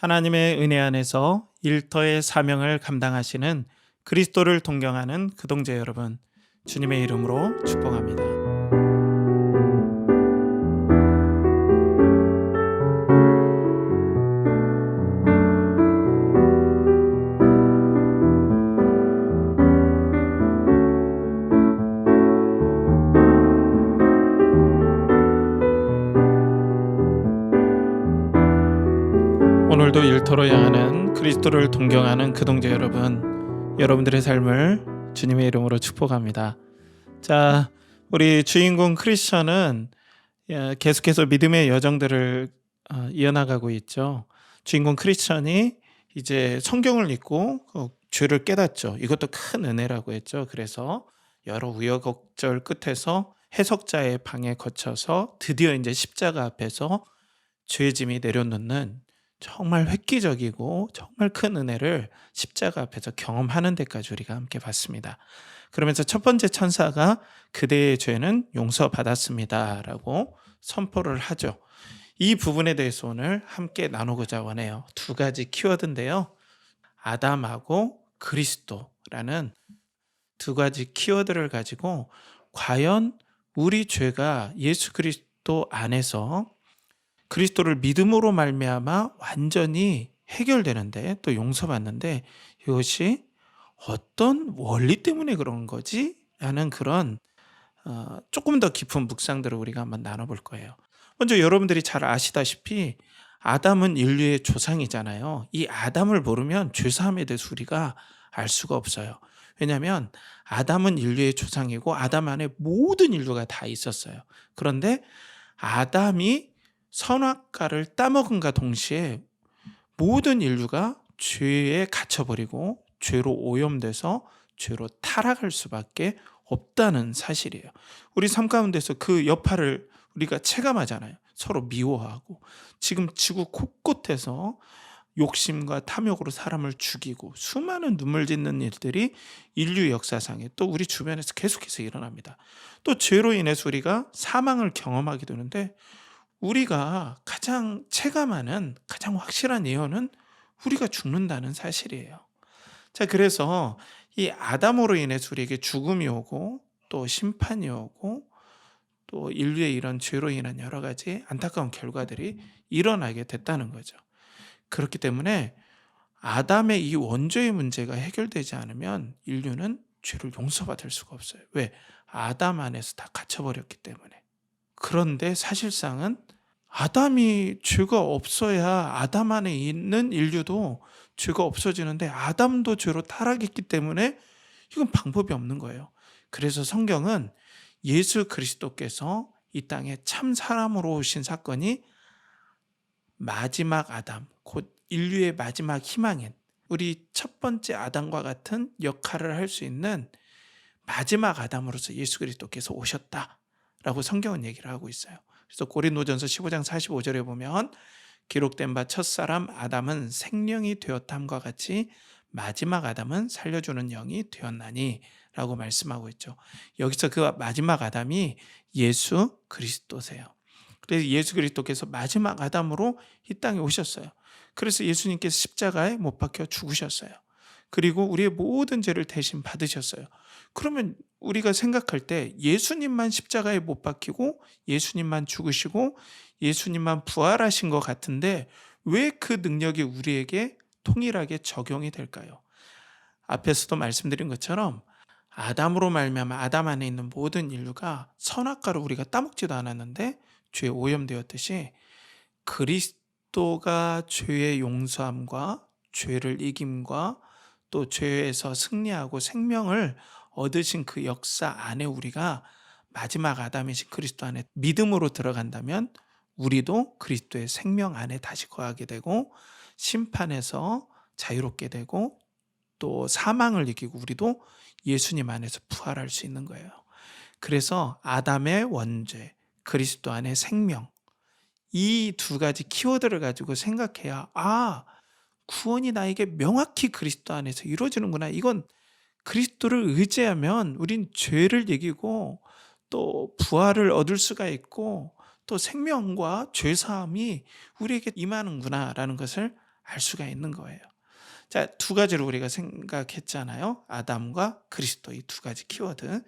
하나님의 은혜 안에서 일터의 사명을 감당하시는 그리스도를 동경하는 그동재 여러분, 주님의 이름으로 축복합니다. 오늘도 일터로 향하는 그리스도를 동경하는 그동재 여러분, 여러분들의 삶을 주님의 이름으로 축복합니다. 자, 우리 주인공 크리스천은 계속해서 믿음의 여정들을 이어나가고 있죠. 주인공 크리스천이 이제 성경을 읽고 죄를 깨닫죠. 이것도 큰 은혜라고 했죠. 그래서 여러 우여곡절 끝에서 해석자의 방에 거쳐서 드디어 이제 십자가 앞에서 죄짐이 내려놓는 정말 획기적이고 정말 큰 은혜를 십자가 앞에서 경험하는 데까지 우리가 함께 봤습니다. 그러면서 첫 번째 천사가 그대의 죄는 용서받았습니다 라고 선포를 하죠. 이 부분에 대해서 오늘 함께 나누고자 원해요. 두 가지 키워드인데요. 아담하고 그리스도라는 두 가지 키워드를 가지고 과연 우리 죄가 예수 그리스도 안에서 그리스도를 믿음으로 말미암아 완전히 해결되는데 또 용서받는데 이것이 어떤 원리 때문에 그런 거지? 라는 그런 조금 더 깊은 묵상들을 우리가 한번 나눠볼 거예요. 먼저 여러분들이 잘 아시다시피 아담은 인류의 조상이잖아요. 이 아담을 모르면 죄사함에 대해서 우리가 알 수가 없어요. 왜냐하면 아담은 인류의 조상이고 아담 안에 모든 인류가 다 있었어요. 그런데 아담이 선악과를 따먹은과 동시에 모든 인류가 죄에 갇혀버리고 죄로 오염돼서 죄로 타락할 수밖에 없다는 사실이에요. 우리 삶 가운데서 그 여파를 우리가 체감하잖아요. 서로 미워하고 지금 지구 곳곳에서 욕심과 탐욕으로 사람을 죽이고 수많은 눈물 짓는 일들이 인류 역사상에 또 우리 주변에서 계속해서 일어납니다. 또 죄로 인해서 우리가 사망을 경험하게 되는데 우리가 가장 체감하는 가장 확실한 예언은 우리가 죽는다는 사실이에요. 자, 그래서 이 아담으로 인해서 우리에게 죽음이 오고 또 심판이 오고 또 인류의 이런 죄로 인한 여러 가지 안타까운 결과들이 일어나게 됐다는 거죠. 그렇기 때문에 아담의 이 원죄의 문제가 해결되지 않으면 인류는 죄를 용서받을 수가 없어요. 왜? 아담 안에서 다 갇혀버렸기 때문에. 그런데 사실상은 아담이 죄가 없어야 아담 안에 있는 인류도 죄가 없어지는데 아담도 죄로 타락했기 때문에 이건 방법이 없는 거예요. 그래서 성경은 예수 그리스도께서 이 땅에 참 사람으로 오신 사건이 마지막 아담, 곧 인류의 마지막 희망인 우리 첫 번째 아담과 같은 역할을 할 수 있는 마지막 아담으로서 예수 그리스도께서 오셨다라고 성경은 얘기를 하고 있어요. 그래서 고린도전서 15장 45절에 보면 기록된 바 첫사람 아담은 생령이 되었담과 같이 마지막 아담은 살려주는 영이 되었나니 라고 말씀하고 있죠. 여기서 그 마지막 아담이 예수 그리스도세요. 그래서 예수 그리스도께서 마지막 아담으로 이 땅에 오셨어요. 그래서 예수님께서 십자가에 못 박혀 죽으셨어요. 그리고 우리의 모든 죄를 대신 받으셨어요. 그러면 우리가 생각할 때 예수님만 십자가에 못 박히고 예수님만 죽으시고 예수님만 부활하신 것 같은데 왜 그 능력이 우리에게 통일하게 적용이 될까요? 앞에서도 말씀드린 것처럼 아담으로 말미암아 아담 안에 있는 모든 인류가 선악과를 우리가 따먹지도 않았는데 죄에 오염되었듯이 그리스도가 죄의 용서함과 죄를 이김과 또 죄에서 승리하고 생명을 얻으신 그 역사 안에 우리가 마지막 아담이신 그리스도 안에 믿음으로 들어간다면 우리도 그리스도의 생명 안에 다시 거하게 되고 심판에서 자유롭게 되고 또 사망을 이기고 우리도 예수님 안에서 부활할 수 있는 거예요. 그래서 아담의 원죄, 그리스도 안의 생명, 이 두 가지 키워드를 가지고 생각해야 구원이 나에게 명확히 그리스도 안에서 이루어지는구나. 이건 그리스도를 의지하면 우린 죄를 이기고 또 부활을 얻을 수가 있고 또 생명과 죄사함이 우리에게 임하는구나라는 것을 알 수가 있는 거예요. 자, 두 가지로 우리가 생각했잖아요. 아담과 그리스도, 이 두 가지 키워드.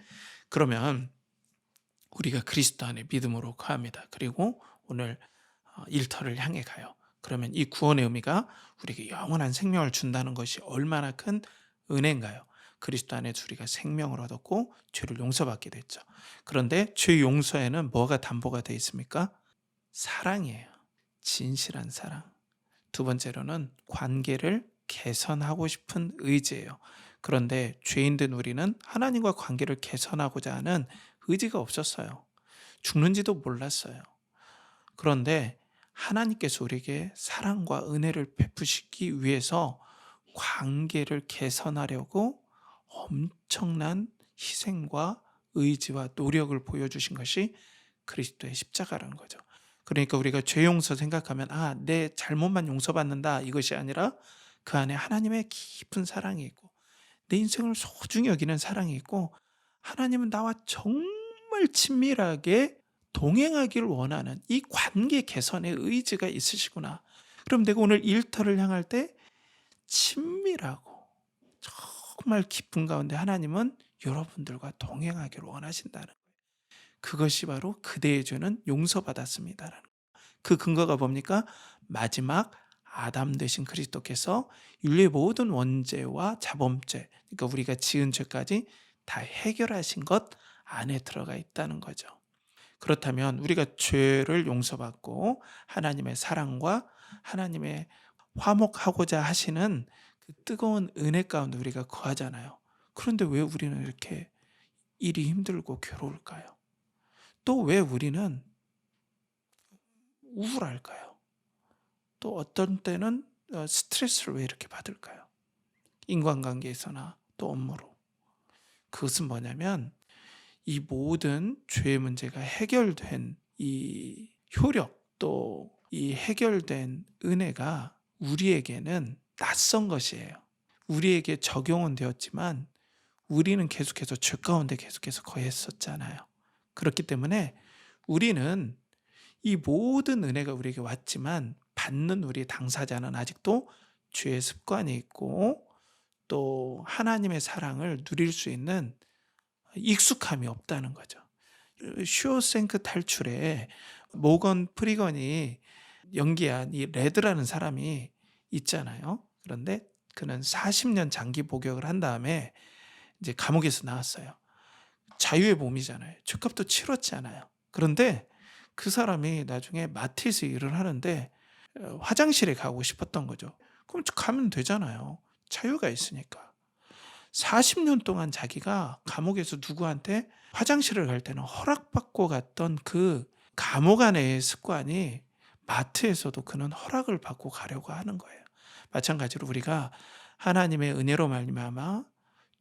그러면 우리가 그리스도 안에 믿음으로 거합니다. 그리고 오늘 일터를 향해 가요. 그러면 이 구원의 의미가 우리에게 영원한 생명을 준다는 것이 얼마나 큰 은혜인가요? 그리스도 안에서 우리가 생명을 얻었고 죄를 용서받게 됐죠. 그런데 죄 용서에는 뭐가 담보가 되어 있습니까? 사랑이에요. 진실한 사랑. 두 번째로는 관계를 개선하고 싶은 의지예요. 그런데 죄인된 우리는 하나님과 관계를 개선하고자 하는 의지가 없었어요. 죽는지도 몰랐어요. 그런데 하나님께서 우리에게 사랑과 은혜를 베푸시기 위해서 관계를 개선하려고 엄청난 희생과 의지와 노력을 보여주신 것이 그리스도의 십자가라는 거죠. 그러니까 우리가 죄 용서 생각하면 내 잘못만 용서받는다 이것이 아니라 그 안에 하나님의 깊은 사랑이 있고 내 인생을 소중히 여기는 사랑이 있고 하나님은 나와 정말 친밀하게 동행하기를 원하는 이 관계 개선의 의지가 있으시구나. 그럼 내가 오늘 일터를 향할 때 친밀하고 정말 깊은 가운데 하나님은 여러분들과 동행하기를 원하신다는 거예요. 그것이 바로 그대의 죄는 용서받았습니다라는 거예요. 그 근거가 뭡니까? 마지막 아담 되신 그리스도께서 인류의 모든 원죄와 자범죄, 그러니까 우리가 지은 죄까지 다 해결하신 것 안에 들어가 있다는 거죠. 그렇다면 우리가 죄를 용서받고 하나님의 사랑과 하나님의 화목하고자 하시는 그 뜨거운 은혜 가운데 우리가 거하잖아요. 그런데 왜 우리는 이렇게 일이 힘들고 괴로울까요? 또 왜 우리는 우울할까요? 또 어떤 때는 스트레스를 왜 이렇게 받을까요? 인간관계에서나 또 업무로. 그것은 뭐냐면 이 모든 죄의 문제가 해결된 이 효력 또 이 해결된 은혜가 우리에게는 낯선 것이에요. 우리에게 적용은 되었지만 우리는 계속해서 죄 가운데 계속해서 거했었잖아요. 그렇기 때문에 우리는 이 모든 은혜가 우리에게 왔지만 받는 우리 당사자는 아직도 죄의 습관이 있고 또 하나님의 사랑을 누릴 수 있는 익숙함이 없다는 거죠. 슈어생크 탈출에 모건 프리건이 연기한 이 레드라는 사람이 있잖아요. 그런데 그는 40년 장기 복역을 한 다음에 이제 감옥에서 나왔어요. 자유의 몸이잖아요. 죄값도 치렀잖아요. 그런데 그 사람이 나중에 마트에서 일을 하는데 화장실에 가고 싶었던 거죠. 그럼 가면 되잖아요. 자유가 있으니까. 40년 동안 자기가 감옥에서 누구한테 화장실을 갈 때는 허락받고 갔던 그 감옥 안의 습관이 마트에서도 그는 허락을 받고 가려고 하는 거예요. 마찬가지로 우리가 하나님의 은혜로 말미암아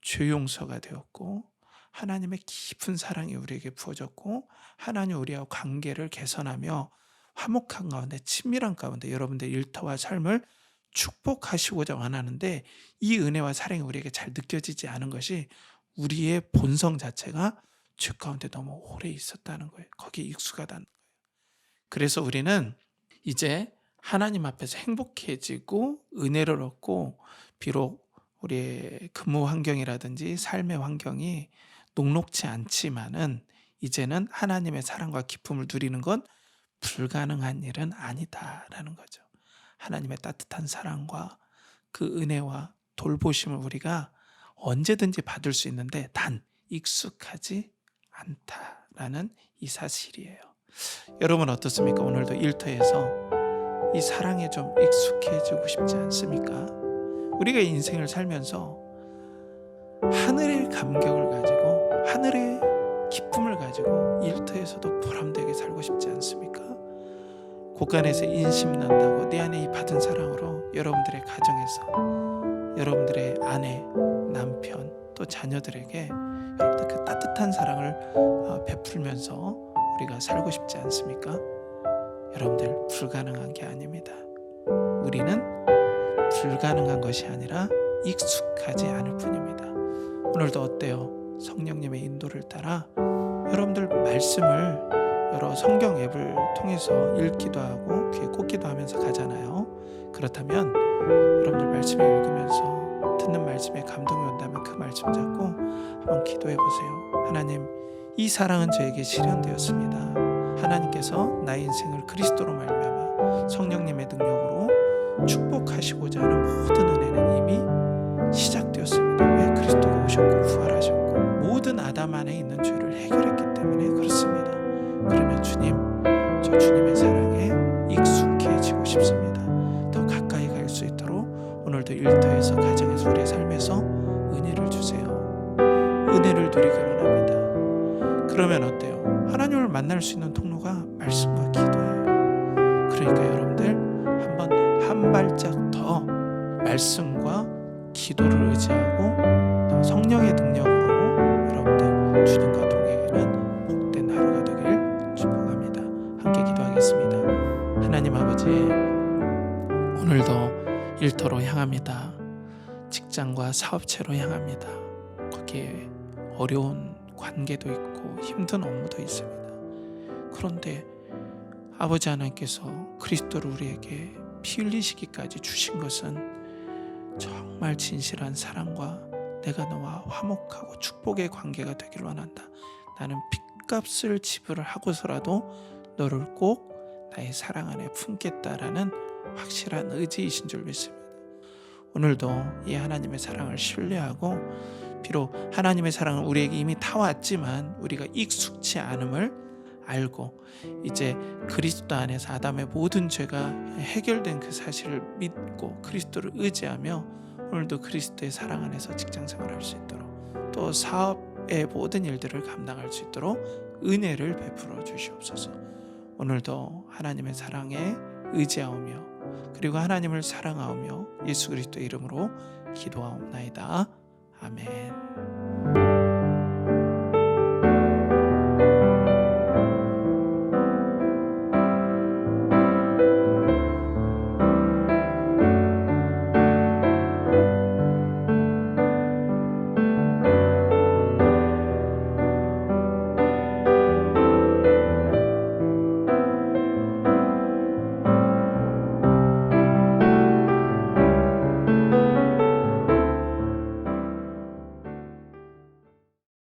죄 용서가 되었고 하나님의 깊은 사랑이 우리에게 부어졌고 하나님 우리와 관계를 개선하며 화목한 가운데 친밀한 가운데 여러분들의 일터와 삶을 축복하시고자 원하는데 이 은혜와 사랑이 우리에게 잘 느껴지지 않은 것이 우리의 본성 자체가 죄 가운데 너무 오래 있었다는 거예요. 거기에 익숙하다는 거예요. 그래서 우리는 이제 하나님 앞에서 행복해지고 은혜를 얻고 비록 우리의 근무 환경이라든지 삶의 환경이 녹록지 않지만은 이제는 하나님의 사랑과 기쁨을 누리는 건 불가능한 일은 아니다라는 거죠. 하나님의 따뜻한 사랑과 그 은혜와 돌보심을 우리가 언제든지 받을 수 있는데 단 익숙하지 않다라는 이 사실이에요. 여러분 어떻습니까? 오늘도 일터에서 이 사랑에 좀 익숙해지고 싶지 않습니까? 우리가 인생을 살면서 하늘의 감격을 가지고 하늘의 기쁨을 가지고 일터에서도 보람되게 살고 싶지 않습니까? 곳간에서 인심 난다고 내 안에 이 받은 사랑으로 여러분들의 가정에서 여러분들의 아내, 남편 또 자녀들에게 여러분들 그 따뜻한 사랑을 베풀면서 우리가 살고 싶지 않습니까? 여러분들 불가능한 게 아닙니다. 우리는 불가능한 것이 아니라 익숙하지 않을 뿐입니다. 오늘도 어때요? 성령님의 인도를 따라 여러분들 말씀을 여러 성경 앱을 통해서 읽기도 하고 귀에 꽂기도 하면서 가잖아요. 그렇다면 여러분들 말씀을 읽으면서 듣는 말씀에 감동이 온다면 그 말씀 잡고 한번 기도해 보세요. 하나님, 이 사랑은 저에게 실현되었습니다. 하나님께서 나의 인생을 그리스도로 말미암아 성령님의 능력으로 축복하시고자 하는 모든 은혜는 이미 시작되었습니다. 왜? 그리스도가 오셨고 부활하셨고 모든 아담 안에 있는 죄를 해결했기 때문에 그렇습니다. 그러면 주님, 저 주님의 사랑에 익숙해지고 싶습니다. 더 가까이 갈 수 있도록 오늘도 일터에서, 가정에서, 우리의 삶에서 은혜를 주세요. 은혜를 누리기 원합니다. 그러면 어때요? 하나님을 만날 수 있는 통로가 말씀과 기도예요. 그러니까 여러분들 한번 한 발짝 더 말씀과 기도를 의지하고 또 성령의 능력으로 여러분들 주님과 동행하는 복된 하루가 되길 축복합니다. 함께 기도하겠습니다. 하나님 아버지, 오늘도 일터로 향합니다. 직장과 사업체로 향합니다. 거기에 어려운 관계도 있고 힘든 업무도 있습니다. 그런데 아버지 하나님께서 그리스도를 우리에게 피 흘리시기까지 주신 것은 정말 진실한 사랑과 내가 너와 화목하고 축복의 관계가 되길 원한다. 나는 핏값을 지불을 하고서라도 너를 꼭 나의 사랑 안에 품겠다라는 확실한 의지이신 줄 믿습니다. 오늘도 이 하나님의 사랑을 신뢰하고, 비록 하나님의 사랑은 우리에게 이미 다 왔지만 우리가 익숙치 않음을 알고 이제 그리스도 안에서 아담의 모든 죄가 해결된 그 사실을 믿고 그리스도를 의지하며 오늘도 그리스도의 사랑 안에서 직장생활을 할 수 있도록, 또 사업의 모든 일들을 감당할 수 있도록 은혜를 베풀어 주시옵소서. 오늘도 하나님의 사랑에 의지하오며 그리고 하나님을 사랑하오며 예수 그리스도의 이름으로 기도하옵나이다. 아멘.